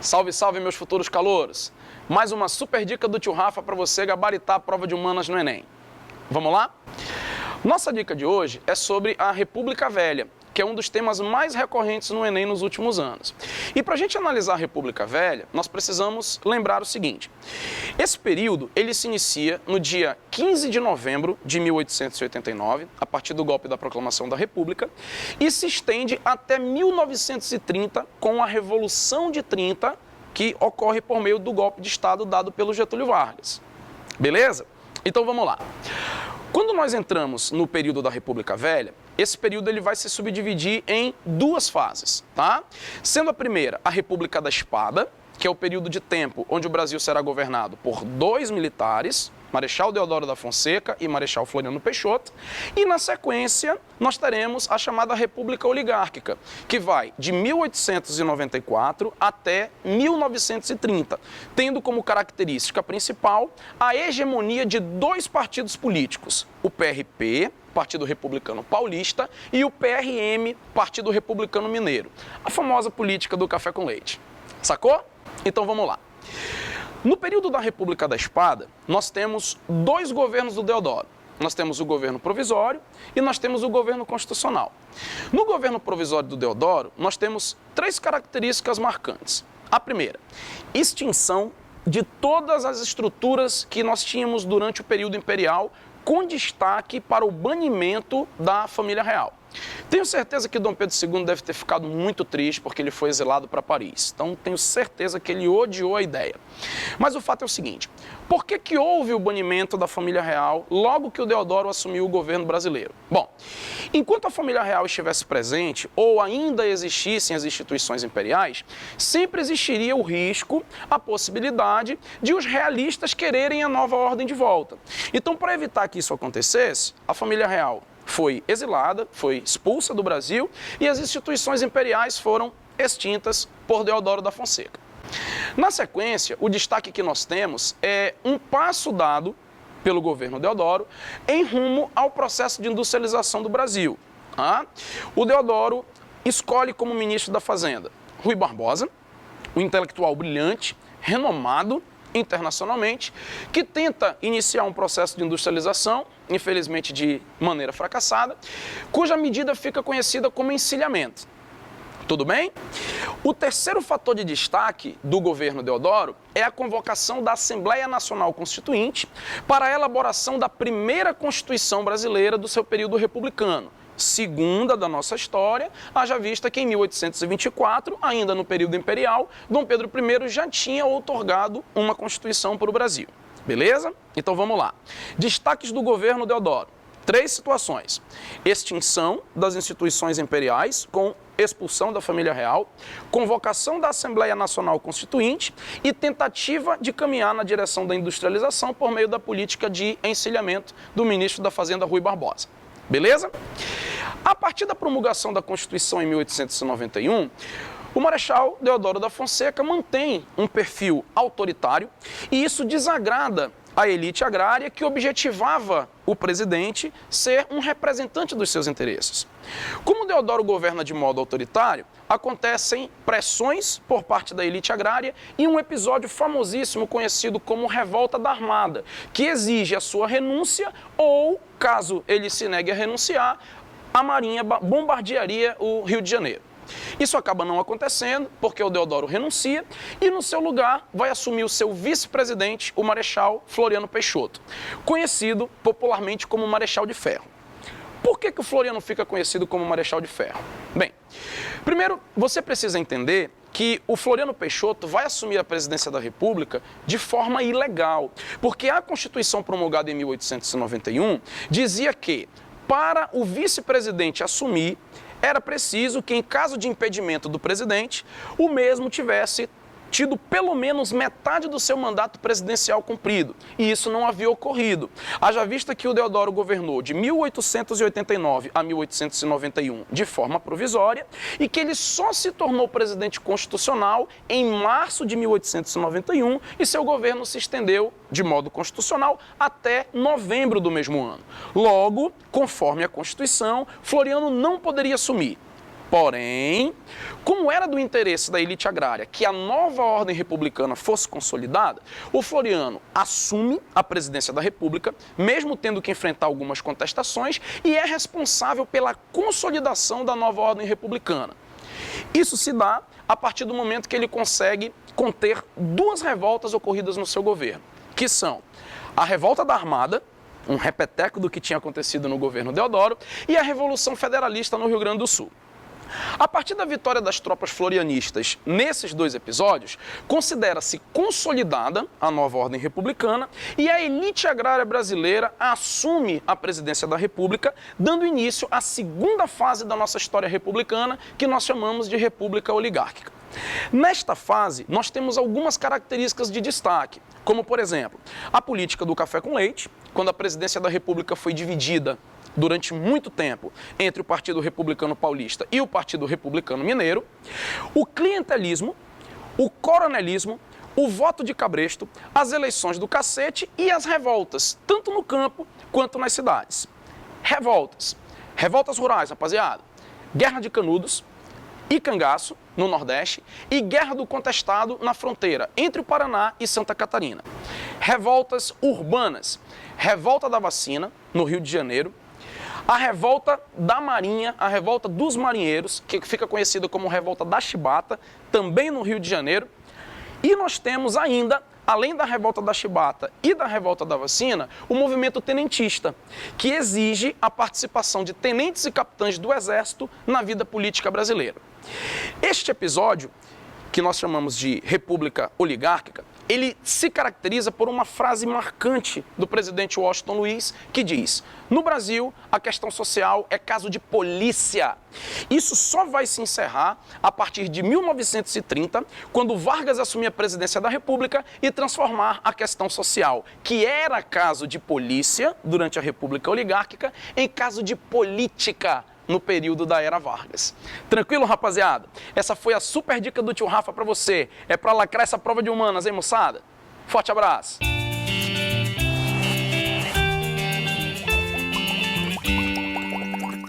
Salve, salve, meus futuros calouros! Mais uma super dica do tio Rafa para você gabaritar a prova de humanas no Enem. Vamos lá? Nossa dica de hoje é sobre a República Velha, que é um dos temas mais recorrentes no Enem nos últimos anos. E para a gente analisar a República Velha, nós precisamos lembrar o seguinte. Esse período, ele se inicia no dia 15 de novembro de 1889, a partir do golpe da Proclamação da República, e se estende até 1930, com a Revolução de 30, que ocorre por meio do golpe de Estado dado pelo Getúlio Vargas. Beleza? Então vamos lá. Quando nós entramos no período da República Velha, esse período ele vai se subdividir em duas fases, tá? Sendo a primeira a República da Espada, que é o período de tempo onde o Brasil será governado por dois militares, Marechal Deodoro da Fonseca e Marechal Floriano Peixoto, e na sequência nós teremos a chamada República Oligárquica, que vai de 1894 até 1930, tendo como característica principal a hegemonia de dois partidos políticos, o PRP, Partido Republicano Paulista, e o PRM, Partido Republicano Mineiro, a famosa política do café com leite. Sacou? Então vamos lá. No período da República da Espada, nós temos dois governos do Deodoro. Nós temos o governo provisório e nós temos o governo constitucional. No governo provisório do Deodoro, nós temos três características marcantes. A primeira, extinção de todas as estruturas que nós tínhamos durante o período imperial, com destaque para o banimento da família real. Tenho certeza que Dom Pedro II deve ter ficado muito triste porque ele foi exilado para Paris. Então, tenho certeza que ele odiou a ideia. Mas o fato é o seguinte, por que houve o banimento da família real logo que o Deodoro assumiu o governo brasileiro? Bom, enquanto a família real estivesse presente ou ainda existissem as instituições imperiais, sempre existiria o risco, a possibilidade de os realistas quererem a nova ordem de volta. Então, para evitar que isso acontecesse, a família real foi exilada, foi expulsa do Brasil e as instituições imperiais foram extintas por Deodoro da Fonseca. Na sequência, o destaque que nós temos é um passo dado pelo governo Deodoro em rumo ao processo de industrialização do Brasil. O Deodoro escolhe como ministro da Fazenda Rui Barbosa, um intelectual brilhante, renomado internacionalmente, que tenta iniciar um processo de industrialização, infelizmente de maneira fracassada, cuja medida fica conhecida como encilhamento. Tudo bem? O terceiro fator de destaque do governo Deodoro é a convocação da Assembleia Nacional Constituinte para a elaboração da primeira Constituição brasileira do seu período republicano, segunda da nossa história, haja vista que em 1824, ainda no período imperial, Dom Pedro I já tinha outorgado uma Constituição para o Brasil. Beleza? Então vamos lá. Destaques do governo Deodoro. Três situações. Extinção das instituições imperiais com expulsão da família real, convocação da Assembleia Nacional Constituinte e tentativa de caminhar na direção da industrialização por meio da política de encilhamento do ministro da Fazenda Rui Barbosa. Beleza? A partir da promulgação da Constituição em 1891, o Marechal Deodoro da Fonseca mantém um perfil autoritário e isso desagrada a elite agrária que objetivava o presidente ser um representante dos seus interesses. Como Deodoro governa de modo autoritário, acontecem pressões por parte da elite agrária e um episódio famosíssimo conhecido como Revolta da Armada, que exige a sua renúncia ou, caso ele se negue a renunciar, a Marinha bombardearia o Rio de Janeiro. Isso acaba não acontecendo, porque o Deodoro renuncia e no seu lugar vai assumir o seu vice-presidente, o Marechal Floriano Peixoto, conhecido popularmente como Marechal de Ferro. Por que o Floriano fica conhecido como Marechal de Ferro? Bem, primeiro você precisa entender que o Floriano Peixoto vai assumir a presidência da República de forma ilegal, porque a Constituição promulgada em 1891 dizia que, para o vice-presidente assumir, era preciso que, em caso de impedimento do presidente, o mesmo tivesse tido pelo menos metade do seu mandato presidencial cumprido, e isso não havia ocorrido. Haja vista que o Deodoro governou de 1889 a 1891 de forma provisória e que ele só se tornou presidente constitucional em março de 1891 e seu governo se estendeu de modo constitucional até novembro do mesmo ano. Logo, conforme a Constituição, Floriano não poderia assumir Porém, como era do interesse da elite agrária que a nova ordem republicana fosse consolidada, o Floriano assume a presidência da República, mesmo tendo que enfrentar algumas contestações, e é responsável pela consolidação da nova ordem republicana. Isso se dá a partir do momento que ele consegue conter duas revoltas ocorridas no seu governo, que são a Revolta da Armada, um repeteco do que tinha acontecido no governo Deodoro, e a Revolução Federalista no Rio Grande do Sul. A partir da vitória das tropas florianistas nesses dois episódios, considera-se consolidada a nova ordem republicana e a elite agrária brasileira assume a presidência da República, dando início à segunda fase da nossa história republicana, que nós chamamos de República Oligárquica. Nesta fase, nós temos algumas características de destaque, como, por exemplo, a política do café com leite, quando a presidência da República foi dividida durante muito tempo entre o Partido Republicano Paulista e o Partido Republicano Mineiro, o clientelismo, o coronelismo, o voto de cabresto, as eleições do cacete e as revoltas, tanto no campo quanto nas cidades. Revoltas. Revoltas rurais, rapaziada. Guerra de Canudos e Cangaço, no Nordeste, e Guerra do Contestado na fronteira entre o Paraná e Santa Catarina. Revoltas urbanas. Revolta da Vacina, no Rio de Janeiro. A revolta da Marinha, a revolta dos marinheiros, que fica conhecida como revolta da Chibata, também no Rio de Janeiro. E nós temos ainda, além da revolta da Chibata e da revolta da Vacina, o movimento tenentista, que exige a participação de tenentes e capitães do Exército na vida política brasileira. Este episódio, que nós chamamos de República Oligárquica, ele se caracteriza por uma frase marcante do presidente Washington Luiz, que diz: no Brasil, a questão social é caso de polícia. Isso só vai se encerrar a partir de 1930, quando Vargas assumir a presidência da República e transformar a questão social, que era caso de polícia durante a República Oligárquica, em caso de política no período da era Vargas. Tranquilo, rapaziada? Essa foi a super dica do tio Rafa pra você. É pra lacrar essa prova de humanas, hein, moçada? Forte abraço!